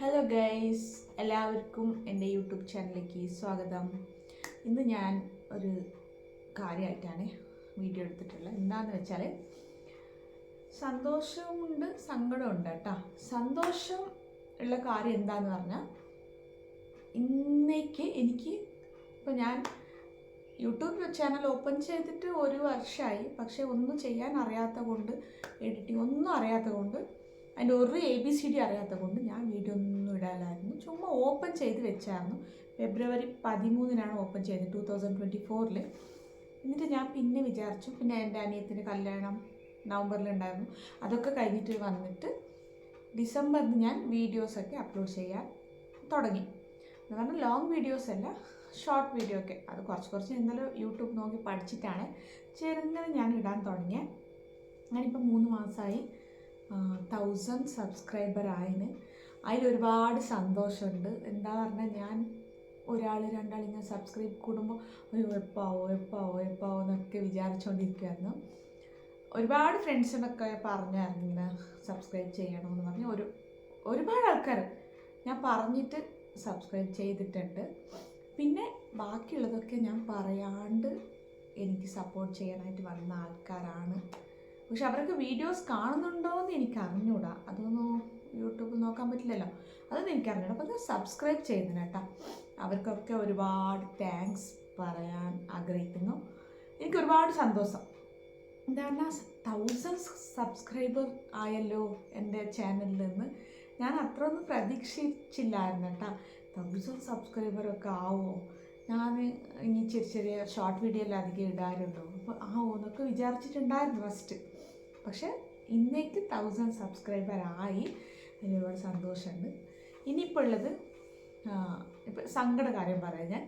Hello guys, എല്ലാവർക്കും എൻ്റെ YouTube ചാനലിലേക്ക് സ്വാഗതം. ഇന്ന് ഞാൻ ഒരു കാര്യമായിട്ടാണ് വീഡിയോ എടുത്തിട്ടുള്ളത്. എന്താണെന്ന് വെച്ചാൽ സന്തോഷമുണ്ട് സങ്കടമുണ്ട് കേട്ടോ. സന്തോഷം ഉള്ള കാര്യം എന്താണെന്ന് പറഞ്ഞാൽ ഇന്നേക്ക് എനിക്ക് ഞാൻ യൂട്യൂബ് ചാനൽ ഓപ്പൺ ചെയ്തിട്ട് 1 വർഷമായി. പക്ഷേ ഒന്നും ചെയ്യാൻ അറിയാത്ത കൊണ്ട്, എഡിറ്റിംഗ് ഒന്നും അറിയാത്ത കൊണ്ട്, അതിൻ്റെ ഒരു ABCD അറിയാത്ത കൊണ്ട് ഞാൻ വീഡിയോ ഒന്നും ഇടാലായിരുന്നു. ചുമ്മാ ഓപ്പൺ ചെയ്ത് വെച്ചായിരുന്നു. ഫെബ്രുവരി 13 ഓപ്പൺ ചെയ്തത് 2024. എന്നിട്ട് ഞാൻ പിന്നെ വിചാരിച്ചു, പിന്നെ എൻ്റെ അനിയത്തിൻ്റെ കല്യാണം നവംബറിലുണ്ടായിരുന്നു. അതൊക്കെ കഴിഞ്ഞിട്ട് വന്നിട്ട് ഡിസംബറിൽ ഞാൻ വീഡിയോസൊക്കെ അപ്ലോഡ് ചെയ്യാൻ തുടങ്ങി. എന്ന് പറഞ്ഞാൽ ലോങ് വീഡിയോസ് അല്ല, ഷോർട്ട് വീഡിയോ ഒക്കെ. അത് കുറച്ച് ഇന്നലെ യൂട്യൂബ് നോക്കി പഠിച്ചിട്ടാണ് ചെറുങ്ങനെ ഞാൻ ഇടാൻ തുടങ്ങിയത്. ഞാനിപ്പോൾ 3 മാസമായി 1000 സബ്സ്ക്രൈബർ ആയതിന്. അതിലൊരുപാട് സന്തോഷമുണ്ട്. എന്താ പറഞ്ഞാൽ ഞാൻ ഒരാൾ രണ്ടാൾ ഇങ്ങനെ സബ്സ്ക്രൈബ് കൂടുമ്പോൾ എപ്പാവോ എന്നൊക്കെ വിചാരിച്ചുകൊണ്ടിരിക്കുമായിരുന്നു. ഒരുപാട് ഫ്രണ്ട്സിനൊക്കെ പറഞ്ഞായിരുന്നു ഇങ്ങനെ സബ്സ്ക്രൈബ് ചെയ്യണമെന്ന് പറഞ്ഞ്. ഒരുപാട് ആൾക്കാർ ഞാൻ പറഞ്ഞിട്ട് സബ്സ്ക്രൈബ് ചെയ്തിട്ടുണ്ട്. പിന്നെ ബാക്കിയുള്ളതൊക്കെ ഞാൻ പറയാണ്ട് എനിക്ക് സപ്പോർട്ട് ചെയ്യാനായിട്ട് വന്ന ആൾക്കാരാണ്. പക്ഷെ അവരൊക്കെ വീഡിയോസ് കാണുന്നുണ്ടോ എന്ന് എനിക്ക് അറിഞ്ഞൂടാ. അതൊന്നും യൂട്യൂബിൽ നോക്കാൻ പറ്റില്ലല്ലോ. അതൊന്നും എനിക്ക് അറിഞ്ഞൂടാ. അപ്പോൾ അത് സബ്സ്ക്രൈബ് ചെയ്യുന്നു കേട്ടോ. അവർക്കൊക്കെ ഒരുപാട് താങ്ക്സ് പറയാൻ ആഗ്രഹിക്കുന്നു. എനിക്ക് ഒരുപാട് സന്തോഷം. എന്താ പറഞ്ഞാൽ 1000 സബ്സ്ക്രൈബർ ആയല്ലോ എൻ്റെ ചാനലിൽ നിന്ന്. ഞാൻ അത്ര ഒന്നും പ്രതീക്ഷിച്ചില്ലായിരുന്നു കേട്ടോ. 1000 സബ്സ്ക്രൈബറൊക്കെ ആവുമോ, ഞാൻ ഇനി ചെറിയ ഷോർട്ട് വീഡിയോ എല്ലാം അധികം ഇടാറുണ്ടോ, അപ്പോൾ എന്നൊക്കെ വിചാരിച്ചിട്ടുണ്ടായിരുന്നു ഫസ്റ്റ്. പക്ഷേ ഇന്നേക്ക് 1000 സബ്സ്ക്രൈബർ ആയി. അതിന് ഒരുപാട് സന്തോഷമുണ്ട്. ഇനിയിപ്പോൾ ഉള്ളത് ഇപ്പം സങ്കട കാര്യം പറയാം ഞാൻ.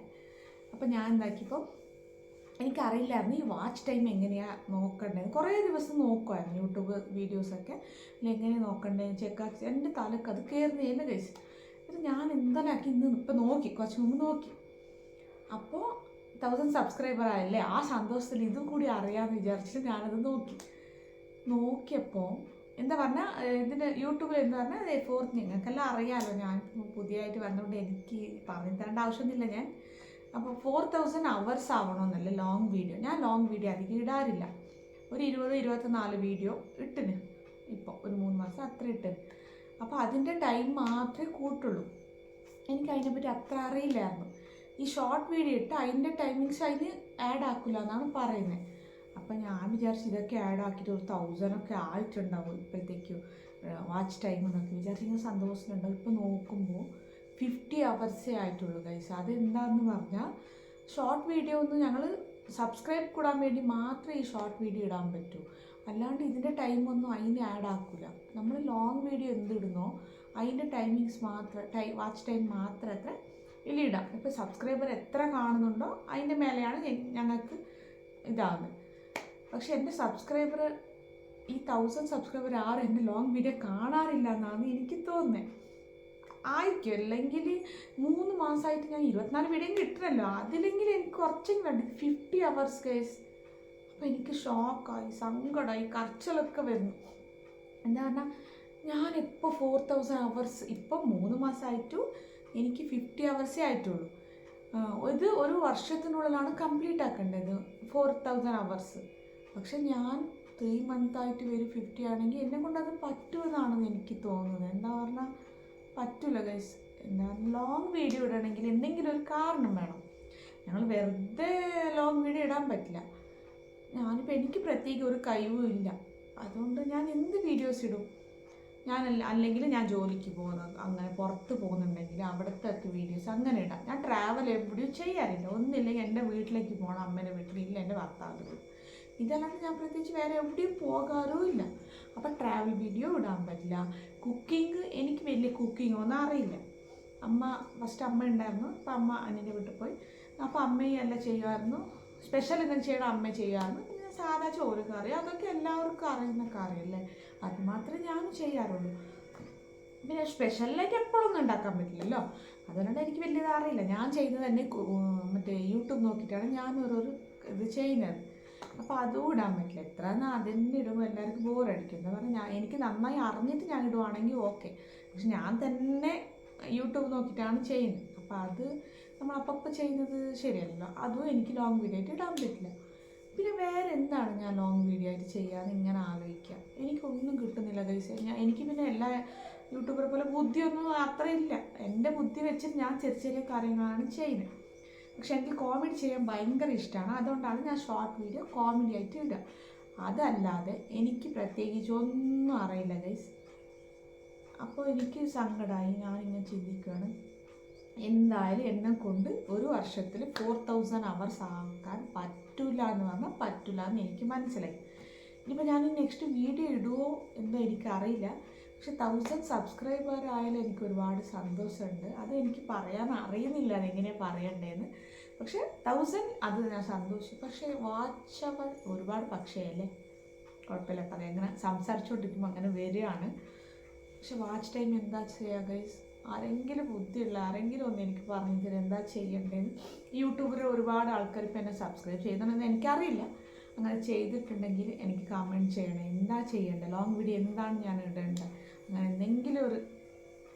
അപ്പോൾ ഞാൻ എന്താക്കിയപ്പോൾ എനിക്കറിയില്ലായിരുന്നു ഈ വാച്ച് ടൈം എങ്ങനെയാണ് നോക്കേണ്ടത്. കുറേ ദിവസം നോക്കുമായിരുന്നു യൂട്യൂബ് വീഡിയോസൊക്കെ. എങ്ങനെയാണ് നോക്കേണ്ടതെന്ന് ചെക്കാക്കി എൻ്റെ തലക്ക് അത് കയറുന്നതന്നെ കഴിച്ചു. എന്നിട്ട് ഞാൻ എന്തായാലും ഇപ്പം നോക്കി, കുറച്ച് മുമ്പ് നോക്കി. അപ്പോൾ 1000 സബ്സ്ക്രൈബർ ആയല്ലേ, ആ സന്തോഷത്തിൽ ഇതും കൂടി അറിയാമെന്ന് വിചാരിച്ചിട്ട് ഞാനത് നോക്കിയപ്പോൾ എന്താ പറഞ്ഞാൽ ഇതിന് യൂട്യൂബിൽ എന്താ പറഞ്ഞാൽ ഫോർത്ത്, നിങ്ങൾക്കെല്ലാം അറിയാമല്ലോ, ഞാൻ പുതിയതായിട്ട് വന്നുകൊണ്ട് എനിക്ക് പറഞ്ഞു തരേണ്ട ആവശ്യമൊന്നുമില്ല ഞാൻ. അപ്പോൾ 4000 അവേഴ്സ് ആവണമെന്നല്ല ലോങ് വീഡിയോ. ഞാൻ ലോങ് വീഡിയോ അധികം ഇടാറില്ല. ഒരു 20-24 വീഡിയോ ഇട്ടിന് ഇപ്പോൾ ഒരു 3 മാസം അത്ര ഇട്ടിന്. അപ്പോൾ അതിൻ്റെ ടൈം മാത്രമേ കൂട്ടുള്ളൂ. എനിക്ക് അതിനെപ്പറ്റി അത്ര അറിയില്ലായിരുന്നു. ഈ ഷോർട്ട് വീഡിയോ ഇട്ട് അതിൻ്റെ ടൈമിങ്സ് അതിന് ആഡ് ആക്കില്ല എന്നാണ് പറയുന്നത്. അപ്പം ഞാൻ വിചാരിച്ചു ഇതൊക്കെ ആഡ് ആക്കിയിട്ട് ഒരു 1000 ആയിട്ടുണ്ടാവും ഇപ്പോഴത്തേക്കും വാച്ച് ടൈം എന്നൊക്കെ വിചാരിച്ചിങ്ങനെ സന്തോഷമുണ്ടാവും. ഇപ്പോൾ നോക്കുമ്പോൾ 50 അവേഴ്സേ ആയിട്ടുള്ളൂ ഗൈസ്. അതെന്താണെന്ന് പറഞ്ഞാൽ ഷോർട്ട് വീഡിയോ ഒന്നും ഞങ്ങൾ സബ്സ്ക്രൈബ് കൂടാൻ വേണ്ടി മാത്രമേ ഈ ഷോർട്ട് വീഡിയോ ഇടാൻ പറ്റൂ. അല്ലാണ്ട് ഇതിൻ്റെ ടൈമൊന്നും അതിന് ആഡ് ആക്കില്ല. നമ്മൾ ലോങ് വീഡിയോ എന്തിടുന്നോ അതിൻ്റെ ടൈമിങ്സ് മാത്രം, വാച്ച് ടൈം മാത്രം അത്ര ഇടാം. ഇപ്പോൾ സബ്സ്ക്രൈബർ എത്ര കാണുന്നുണ്ടോ അതിൻ്റെ മേലെയാണ് ഞങ്ങൾക്ക് ഇതാകുന്നത്. പക്ഷെ എൻ്റെ സബ്സ്ക്രൈബർ ഈ 1000 സബ്സ്ക്രൈബർ ആരും എൻ്റെ ലോങ് വീഡിയോ കാണാറില്ല എന്നാണ് എനിക്ക് തോന്നുന്നത്. ആയിരിക്കും, അല്ലെങ്കിൽ 3 മാസമായിട്ട് ഞാൻ 24 വീഡിയോ കിട്ടണമല്ലോ, അതിലെങ്കിൽ എനിക്ക് കുറച്ചെങ്കിലും കണ്ടു 50 അവേഴ്സ് കേസ്. അപ്പോൾ എനിക്ക് ഷോക്കായി, സങ്കടമായി, കരച്ചിലൊക്കെ വരുന്നു. എന്താ പറഞ്ഞാൽ ഞാൻ ഇപ്പോൾ 4000 അവേഴ്സ്, ഇപ്പം 3 മാസമായിട്ടും എനിക്ക് 50 അവേഴ്സേ ആയിട്ടുള്ളൂ. ഇത് ഒരു വർഷത്തിനുള്ളിലാണ് കംപ്ലീറ്റ് ആക്കേണ്ടത് 4000 അവേഴ്സ്. പക്ഷെ ഞാൻ 3 മന്തായിട്ട് വരും 50 ആണെങ്കിൽ എന്നെ കൊണ്ട് അത് പറ്റുമെന്നാണ് എനിക്ക് തോന്നുന്നത്. എന്താ പറഞ്ഞാൽ പറ്റില്ല ഗൈസ്. എന്താ ലോങ് വീഡിയോ ഇടണമെങ്കിൽ എന്തെങ്കിലും ഒരു കാരണം വേണം. ഞങ്ങൾ വെറുതെ ലോങ് വീഡിയോ ഇടാൻ പറ്റില്ല. ഞാനിപ്പോൾ എനിക്ക് പ്രത്യേക ഒരു കഴിവും ഇല്ല. അതുകൊണ്ട് ഞാൻ എന്ത് വീഡിയോസ് ഇടും. അല്ലെങ്കിൽ ഞാൻ ജോലിക്ക് പോകുന്നത്, അങ്ങനെ പുറത്ത് പോകുന്നുണ്ടെങ്കിൽ അവിടുത്തെ വീഡിയോസ് അങ്ങനെ ഇടാം. ഞാൻ ട്രാവൽ എവിടെയും ചെയ്യാറില്ല. ഒന്നില്ലെങ്കിൽ എൻ്റെ വീട്ടിലേക്ക് പോകണം, അമ്മേൻ്റെ വീട്ടിൽ, ഇല്ല എൻ്റെ ഭർത്താവിൻ്റെ വീട്ടിൽ. ഇതല്ലാണ്ട് ഞാൻ പ്രത്യേകിച്ച് വേറെ എവിടെയും പോകാറും ഇല്ല. അപ്പം ട്രാവൽ വീഡിയോ ഇടാൻ പറ്റില്ല. കുക്കിംഗ്, എനിക്ക് വലിയ കുക്കിംഗ് ഒന്നും അറിയില്ല. ഫസ്റ്റ് അമ്മ ഉണ്ടായിരുന്നു. അപ്പോൾ അമ്മ അനിയൻ്റെ വീട്ടിൽ പോയി. അപ്പോൾ അമ്മയും എല്ലാം ചെയ്യുമായിരുന്നു. സ്പെഷ്യൽ എന്തെങ്കിലും ചെയ്യണം അമ്മ ചെയ്യുമായിരുന്നു. പിന്നെ സാധാ ചോറ് കറി അതൊക്കെ എല്ലാവർക്കും അറിയുന്ന കറിയല്ലേ, അത് മാത്രമേ ഞാനും ചെയ്യാറുള്ളൂ. പിന്നെ സ്പെഷ്യലായിട്ട് എപ്പോഴൊന്നും ഉണ്ടാക്കാൻ പറ്റില്ലല്ലോ. അതുകൊണ്ട് എനിക്ക് വലിയത് അറിയില്ല. ഞാൻ ചെയ്യുന്നത് തന്നെ മറ്റേ യൂട്യൂബ് നോക്കിയിട്ടാണ് ഞാൻ ഓരോരോ ഇത് ചെയ്യുന്നത്. അപ്പോൾ അതും ഇടാൻ പറ്റില്ല. എത്ര എന്നാൽ അതിന് ഇടുമ്പോൾ എല്ലാവർക്കും ബോറടിക്കും. എന്താ പറഞ്ഞാൽ എനിക്ക് നന്നായി അറിഞ്ഞിട്ട് ഞാൻ ഇടുവാണെങ്കിൽ ഓക്കെ. പക്ഷെ ഞാൻ തന്നെ യൂട്യൂബ് നോക്കിയിട്ടാണ് ചെയ്യുന്നത്. അപ്പോൾ അത് നമ്മൾ അപ്പം ചെയ്യുന്നത് ശരിയല്ലല്ലോ. അതും എനിക്ക് ലോങ് വീഡിയോ ആയിട്ട് ഇടാൻ പറ്റില്ല. പിന്നെ വേറെ എന്താണ് ഞാൻ ലോങ് വീഡിയോ ആയിട്ട് ചെയ്യാമെന്ന് ഇങ്ങനെ ആലോചിക്കുക. എനിക്കൊന്നും കിട്ടുന്നില്ല ഗൈസ്. എനിക്ക് പിന്നെ എല്ലാ യൂട്യൂബറെ പോലെ ബുദ്ധിയൊന്നും അത്രയില്ല. എൻ്റെ ബുദ്ധി വെച്ചിട്ട് ഞാൻ ചെറിയ ചെറിയ കാര്യങ്ങളാണ് ചെയ്യുന്നത്. പക്ഷെ എനിക്ക് കോമഡി ചെയ്യാൻ ഭയങ്കര ഇഷ്ടമാണ്. അതുകൊണ്ടാണ് ഞാൻ ഷോർട്ട് വീഡിയോ കോമഡി ആയിട്ട് ഇടുക. അതല്ലാതെ എനിക്ക് പ്രത്യേകിച്ച് ഒന്നും അറിയില്ല ഗൈസ്. അപ്പോൾ എനിക്ക് സങ്കടമായി. ഞാനിങ്ങനെ ചിന്തിക്കുകയാണ്, എന്തായാലും എന്നെ കൊണ്ട് ഒരു വർഷത്തിൽ 4000 hours ആക്കാൻ പറ്റില്ല എന്ന് പറഞ്ഞാൽ പറ്റില്ല എന്ന് എനിക്ക് മനസ്സിലായി. ഇനിയിപ്പോൾ ഞാൻ നെക്സ്റ്റ് വീഡിയോ ഇടുമോ എന്തോ എനിക്കറിയില്ല. പക്ഷെ 1000 സബ്സ്ക്രൈബർ ആയാലും എനിക്ക് ഒരുപാട് സന്തോഷമുണ്ട്. അത് എനിക്ക് പറയാൻ അറിയുന്നില്ല അതെങ്ങനെയാണ് പറയണ്ടേന്ന്. പക്ഷെ 1000 അത് ഞാൻ സന്തോഷിച്ചു. പക്ഷേ വാച്ച് അവർ ഒരുപാട് പക്ഷേ കുഴപ്പമില്ല കേട്ടോ. അതെങ്ങനെ സംസാരിച്ചുകൊണ്ടിരിക്കുമ്പോൾ അങ്ങനെ വരികയാണ്. പക്ഷെ വാച്ച് ടൈം എന്താ ചെയ്യുക ഗൈസ്? ആരെങ്കിലും ബുദ്ധിയുള്ള ആരെങ്കിലും ഒന്ന് എനിക്ക് പറഞ്ഞു തരും എന്താ ചെയ്യേണ്ടതെന്ന്. യൂട്യൂബിൽ ഒരുപാട് ആൾക്കാർ ഇപ്പം എന്നെ സബ്സ്ക്രൈബ് ചെയ്യുന്നതെന്ന് എനിക്കറിയില്ല. അങ്ങനെ ചെയ്തിട്ടുണ്ടെങ്കിൽ എനിക്ക് കമൻറ്റ് ചെയ്യണം, എന്താ ചെയ്യേണ്ടത്, ലോങ് വീഡിയോ എന്താണ് ഞാൻ ഇടേണ്ടത്, അങ്ങനെ എന്തെങ്കിലും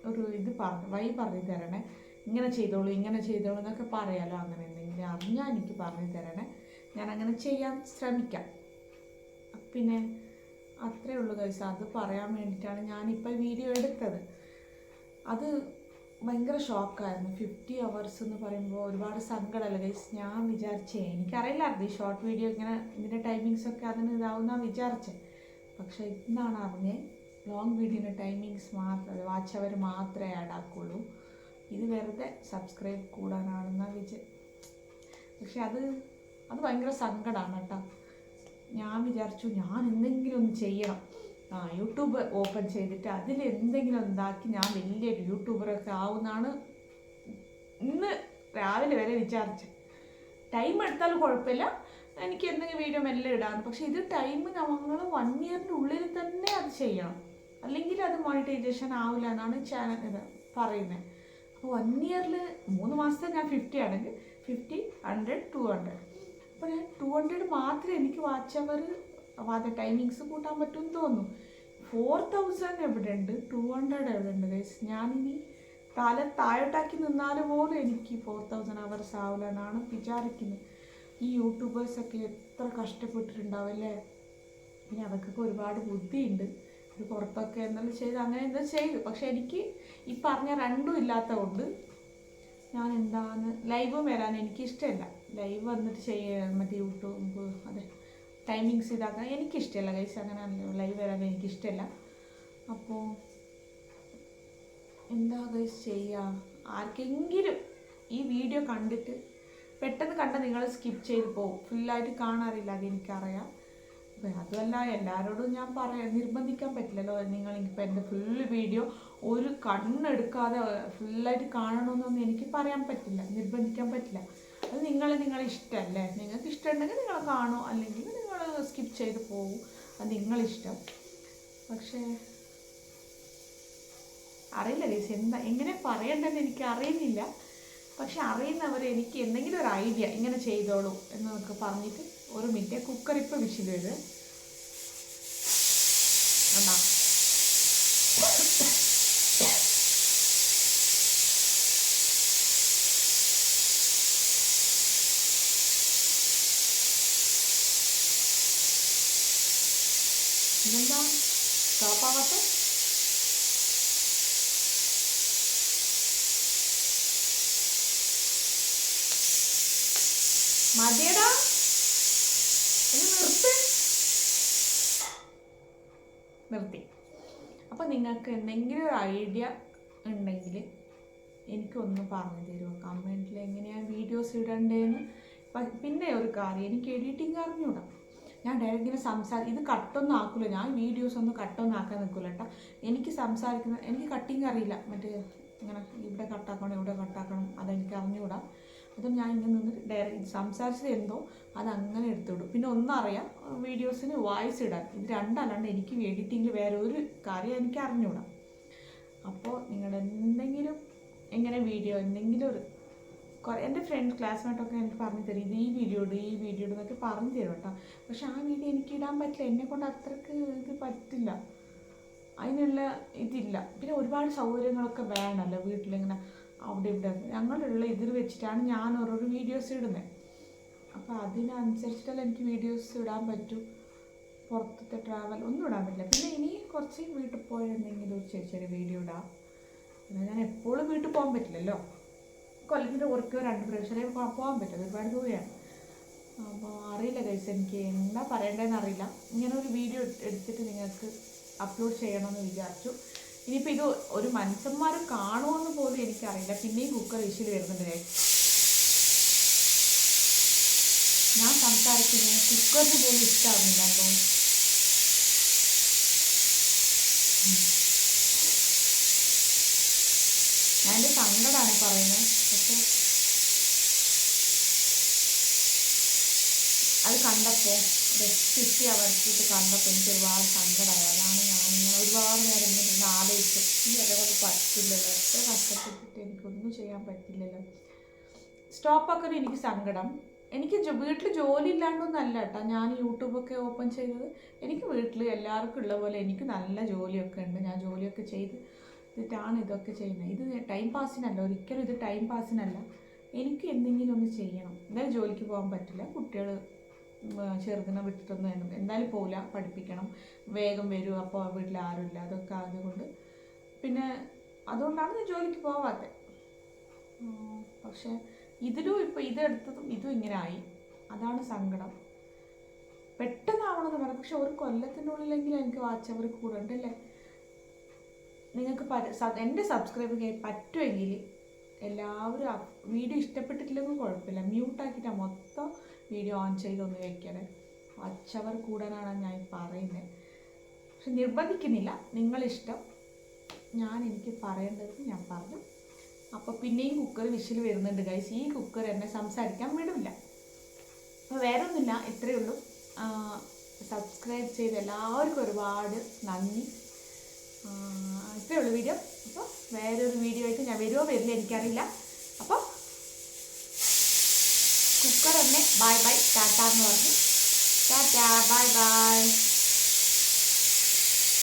ഒരു ഇത് പറഞ്ഞു തരണേ. ഇങ്ങനെ ചെയ്തോളൂ ഇങ്ങനെ ചെയ്തോളൂ എന്നൊക്കെ പറയാമല്ലോ. അങ്ങനെ എന്തെങ്കിലും അറിഞ്ഞാൽ എനിക്ക് പറഞ്ഞു തരണേ. ഞാൻ അങ്ങനെ ചെയ്യാൻ ശ്രമിക്കാം. പിന്നെ അത്രയേ ഉള്ളൂ ഗൈസ്. അത് പറയാൻ വേണ്ടിയിട്ടാണ് ഞാനിപ്പോൾ വീഡിയോ എടുത്തത്. അത് ഭയങ്കര ഷോക്കായിരുന്നു. 50 hours എന്ന് പറയുമ്പോൾ ഒരുപാട് സങ്കടമല്ല ഗൈസ്. ഞാൻ വിചാരിച്ചേ എനിക്കറിയില്ലായിരുന്നു ഈ ഷോർട്ട് വീഡിയോ ഇങ്ങനെ ഇതിൻ്റെ ടൈമിങ്സൊക്കെ അതിന് ഇതാവുമെന്നാണ് വിചാരിച്ചത്. പക്ഷേ ഇന്നാണ് അറിഞ്ഞേ ലോങ് വീഡിയോൻ്റെ ടൈമിങ്സ് മാത്രം വാച്ച് അവർ മാത്രമേ ആഡ് ആക്കുള്ളൂ. ഇത് വെറുതെ സബ്സ്ക്രൈബ് കൂടാനാണെന്നാണ് പക്ഷെ അത് ഭയങ്കര സങ്കടമാണ് കേട്ടോ. ഞാൻ വിചാരിച്ചു ഞാൻ എന്തെങ്കിലും ഒന്ന് ചെയ്യണം. യൂട്യൂബ് ഓപ്പൺ ചെയ്തിട്ട് അതിൽ എന്തെങ്കിലും ഉണ്ടാക്കി ഞാൻ വലിയൊരു യൂട്യൂബറൊക്കെ ആവുമെന്നാണ് ഇന്ന് രാവിലെ വരെ വിചാരിച്ചത്. ടൈം എടുത്താലും കുഴപ്പമില്ല, എനിക്ക് എന്തെങ്കിലും വീഡിയോ മെല്ലെ ഇടാമെന്ന്. പക്ഷേ ഇത് ടൈം നമ്മൾ 1 yearൻ്റെ ഉള്ളിൽ തന്നെ അത് ചെയ്യണം, അല്ലെങ്കിൽ അത് മോണിറ്റൈസേഷൻ ആവില്ല എന്നാണ് ചാനൽ ഇത് പറയുന്നത്. അപ്പോൾ 1 yearൽ 3 മാസത്തെ ഞാൻ 50 ആണെങ്കിൽ 50, 100, 200. അപ്പോൾ ഞാൻ 200 മാത്രമേ എനിക്ക് വാച്ച് അവർ അത് ടൈമിങ്സ് കൂട്ടാൻ പറ്റുമെന്ന് തോന്നുന്നു. 4000 എവിടെ ഉണ്ട്, 200 എവിടെ ഉണ്ട് ഗൈസ്? ഞാനിനി തല താഴോട്ടാക്കി നിന്നാൽ പോലും എനിക്ക് 4000 hours ആവില്ല എന്നാണ് വിചാരിക്കുന്നത്. ഈ യൂട്യൂബേഴ്സൊക്കെ എത്ര കഷ്ടപ്പെട്ടിട്ടുണ്ടാവല്ലേ. പിന്നെ അവർക്കൊക്കെ ഒരുപാട് ബുദ്ധിയുണ്ട്. ഇത് പുറത്തൊക്കെ എന്തെങ്കിലും ചെയ്ത് അങ്ങനെ എന്താ ചെയ്തു. പക്ഷെ എനിക്ക് ഈ പറഞ്ഞ രണ്ടും ഇല്ലാത്തതുകൊണ്ട് ഞാൻ എന്താന്ന് ലൈവും വരാൻ എനിക്കിഷ്ടമല്ല. ലൈവ് വന്നിട്ട് മറ്റേ യൂട്യൂബ് അതെ ടൈമിങ്സ് ഇതാക്കാൻ എനിക്കിഷ്ടമല്ല ഗൈസ്. അങ്ങനെ ലൈവ് വരാൻ എനിക്കിഷ്ടമല്ല. അപ്പോൾ എന്താ ഗൈസ് ചെയ്യുക? ആർക്കെങ്കിലും ഈ വീഡിയോ കണ്ടിട്ട് പെട്ടെന്ന് കണ്ട നിങ്ങൾ സ്കിപ്പ് ചെയ്ത് പോകും, ഫുള്ളായിട്ട് കാണാറില്ല, അതെനിക്കറിയാം. അതുമല്ല എല്ലാവരോടും ഞാൻ നിർബന്ധിക്കാൻ പറ്റില്ലല്ലോ. നിങ്ങളിപ്പോൾ എൻ്റെ ഫുള്ള് വീഡിയോ ഒരു കണ്ണെടുക്കാതെ ഫുള്ളായിട്ട് കാണണമെന്നൊന്നും എനിക്ക് പറയാൻ പറ്റില്ല, നിർബന്ധിക്കാൻ പറ്റില്ല. അത് നിങ്ങളെ ഇഷ്ടമല്ലേ. നിങ്ങൾക്ക് ഇഷ്ടമുണ്ടെങ്കിൽ നിങ്ങൾ കാണുമോ, അല്ലെങ്കിൽ നിങ്ങൾ സ്കിപ്പ് ചെയ്ത് പോകും, അത് നിങ്ങളിഷ്ടം. പക്ഷേ അറിയില്ല ഗൈസ് എങ്ങനെ പറയണ്ടെന്ന് എനിക്ക് അറിയുന്നില്ല. പക്ഷെ അറിയുന്നവർ എനിക്ക് എന്തെങ്കിലും ഒരു ഐഡിയ ഇങ്ങനെ ചെയ്തോളൂ എന്നൊക്കെ പറഞ്ഞിട്ട്. ഒരു മിനിറ്റ്, കുക്കർ ഇപ്പോൾ വിഷിൽ വരും കണ്ടാ. ഇതെന്താ സ്റ്റോപ്പാവാത്ത? മതിയടാ, നിർത്തി. അപ്പോൾ നിങ്ങൾക്ക് എന്തെങ്കിലും ഒരു ഐഡിയ ഉണ്ടെങ്കിൽ എനിക്കൊന്ന് പറഞ്ഞു തരുമോ കമൻറ്റിൽ, എങ്ങനെയാണ് വീഡിയോസ് ഇടണ്ടേന്ന്. പിന്നെ ഒരു കാര്യം, എനിക്ക് എഡിറ്റിംഗ് അറിഞ്ഞൂടാ. ഞാൻ ഡയറക്റ്റ് ഇങ്ങനെ ഇത് കട്ടൊന്നും ആക്കില്ല. ഞാൻ വീഡിയോസ് ഒന്നും കട്ടൊന്നും ആക്കാൻ നിൽക്കില്ല കേട്ടോ. എനിക്ക് കട്ടിങ് അറിയില്ല. മറ്റേ ഇങ്ങനെ ഇവിടെ കട്ടാക്കണം ഇവിടെ കട്ടാക്കണം അതെനിക്ക് അറിഞ്ഞുകൂടാ. അതും ഞാൻ ഇങ്ങനെ നിന്നിട്ട് ഡയറക്റ്റ് സംസാരിച്ചത് എന്തോ അതങ്ങനെ എടുത്തുവിടും. പിന്നെ ഒന്നറിയാം വീഡിയോസിന് വോയിസ് ഇടാൻ. ഇത് രണ്ടല്ലാണ്ട് എനിക്ക് എഡിറ്റിങ്ങിൽ വേറെ ഒരു കാര്യം എനിക്ക് അറിഞ്ഞുകൂടാ. അപ്പോൾ നിങ്ങൾ എന്തെങ്കിലും എങ്ങനെ വീഡിയോ എന്തെങ്കിലും എൻ്റെ ഫ്രണ്ട് ക്ലാസ്മേറ്റൊക്കെ എനിക്ക് പറഞ്ഞു തരും, ഇത് ഈ വീഡിയോ എന്നൊക്കെ പറഞ്ഞു തരും കേട്ടോ. പക്ഷെ ആ വീഡിയോ എനിക്ക് ഇടാൻ പറ്റില്ല, എന്നെക്കൊണ്ട് അത്രയ്ക്ക് ഇത് പറ്റില്ല. അതിനുള്ള ഇതില്ല. പിന്നെ ഒരുപാട് സൗകര്യങ്ങളൊക്കെ വേണമല്ലോ വീട്ടിലിങ്ങനെ അവിടെ ഇവിടെ. ഞങ്ങളുള്ള ഇതിൽ വെച്ചിട്ടാണ് ഞാൻ ഓരോരോ വീഡിയോസ് ഇടുന്നത്. അപ്പോൾ അതിനനുസരിച്ചിട്ടല്ല എനിക്ക് വീഡിയോസ് ഇടാൻ പറ്റൂ. പുറത്തത്തെ ട്രാവൽ ഒന്നും ഇടാൻ പറ്റില്ല. പിന്നെ ഇനി കുറച്ച് വീട്ടിൽ പോയെന്തെങ്കിലും ഒരു ചെറിയ വീഡിയോ ഇടാം. പിന്നെ ഞാൻ എപ്പോഴും വീട്ടിൽ പോകാൻ പറ്റില്ലല്ലോ. കൊല്ലത്തിൻ്റെ ഓർക്കോ 2 പ്രാവശ്യം പോകാൻ പറ്റില്ല, ഒരുപാട് ദൂരെയാണ്. അപ്പോൾ അറിയില്ല ഗൈസ്, എനിക്ക് എന്താ പറയേണ്ടതെന്ന് അറിയില്ല. ഇങ്ങനെ ഒരു വീഡിയോ എടുത്തിട്ട് നിങ്ങൾക്ക് അപ്ലോഡ് ചെയ്യണമെന്ന് വിചാരിച്ചു. ഇനിയിപ്പോൾ ഇത് ഒരു മനുഷ്യന്മാർ കാണുമെന്ന് പോലും എനിക്കറിയില്ല. പിന്നെയും കുക്കർ വിസിൽ വരുന്നുണ്ട് ഗൈസ്. ഞാൻ സംസാരിക്കുന്നത് കുക്കറിന് പോലും ഇഷ്ടമാകുന്നില്ല തോന്നുന്നു. ഞാൻ എൻ്റെ സങ്കടമാണ് പറയുന്നത്. പക്ഷെ അത് കണ്ടപ്പോൾ റെസിപ്പി അവർക്ക് കണ്ടപ്പോൾ എനിക്ക് ഒരുപാട് സങ്കടമായി. അതാണ് ഞാനിങ്ങനെ ഒരുപാട് നേരം ഇങ്ങനെ ആലോചിച്ചു, ഇനി അതുകൊണ്ട് പറ്റില്ലല്ലോ, എത്ര കഷ്ടപ്പെട്ടിട്ട് എനിക്കൊന്നും ചെയ്യാൻ പറ്റില്ലല്ലോ. സ്റ്റോപ്പാക്കാൻ എനിക്ക് സങ്കടം. എനിക്ക് വീട്ടിൽ ജോലി ഇല്ലാണ്ടൊന്നല്ല കേട്ടോ ഞാൻ യൂട്യൂബൊക്കെ ഓപ്പൺ ചെയ്തത്. എനിക്ക് വീട്ടിൽ എല്ലാവർക്കും ഉള്ള പോലെ എനിക്ക് നല്ല ജോലിയൊക്കെ ഉണ്ട്. ഞാൻ ജോലിയൊക്കെ ചെയ്തിട്ടാണ് ഇതൊക്കെ ചെയ്യുന്നത്. ഇത് ടൈം പാസിനല്ല, ഒരിക്കലും ഇത് ടൈം പാസിനല്ല. എനിക്ക് എന്തെങ്കിലും ഒന്ന് ചെയ്യണം. എന്തായാലും ജോലിക്ക് പോകാൻ പറ്റില്ല, കുട്ടികൾ ചെറുതിനെ വിട്ടിട്ടൊന്നും എന്തായാലും പോകില്ല, പഠിപ്പിക്കണം, വേഗം വരും, അപ്പോൾ വീട്ടിൽ ആരുമില്ല, അതൊക്കെ അതുകൊണ്ട് പിന്നെ അതുകൊണ്ടാണ് ഞാൻ ജോലിക്ക് പോവാത്തത്. പക്ഷേ ഇതിലും ഇപ്പോൾ ഇതെടുത്തതും ഇതും ഇങ്ങനെ ആയി, അതാണ് സങ്കടം. പെട്ടെന്നാവണമെന്ന് പറയാം, പക്ഷെ ഒരു കൊല്ലത്തിനുള്ളിലെങ്കിലും എനിക്ക് വാച്ച് അവർ കൂടണ്ടല്ലേ. നിങ്ങൾക്ക് എൻ്റെ സബ്സ്ക്രൈബ് ചെയ്യാൻ പറ്റുമെങ്കിൽ എല്ലാവരും വീഡിയോ ഇഷ്ടപ്പെട്ടിട്ടില്ലെങ്കിൽ കുഴപ്പമില്ല, മ്യൂട്ടാക്കിയിട്ടാണ് മൊത്തം വീഡിയോ ഓൺ ചെയ്തൊന്ന് വയ്ക്കണേ. വാച്ച് അവർ കൂടാനാണ് ഞാൻ പറയുന്നത്. പക്ഷെ നിർബന്ധിക്കുന്നില്ല, നിങ്ങളിഷ്ടം. എനിക്ക് പറയേണ്ടത് ഞാൻ പറഞ്ഞു. അപ്പോൾ പിന്നെയും കുക്കർ വിസിൽ വരുന്നുണ്ട് ഗൈസ്. ഈ കുക്കർ എന്നെ സംസാരിക്കാൻ വിടില്ല. അപ്പോൾ വേറെ ഒന്നുമില്ല, ഇത്രയേ ഉള്ളൂ. സബ്സ്ക്രൈബ് ചെയ്ത് എല്ലാവർക്കും ഒരുപാട് നന്ദി. ഇത്രയേ ഉള്ളൂ വീഡിയോ. അപ്പോൾ വേറൊരു വീഡിയോ ആയിട്ട് ഞാൻ വരുമോ വരില്ല എനിക്കറിയില്ല. അപ്പോൾ കുക്കർ തന്നെ ബൈ ബൈ ടാറ്റ എന്ന് പറഞ്ഞു. Tata bye bye.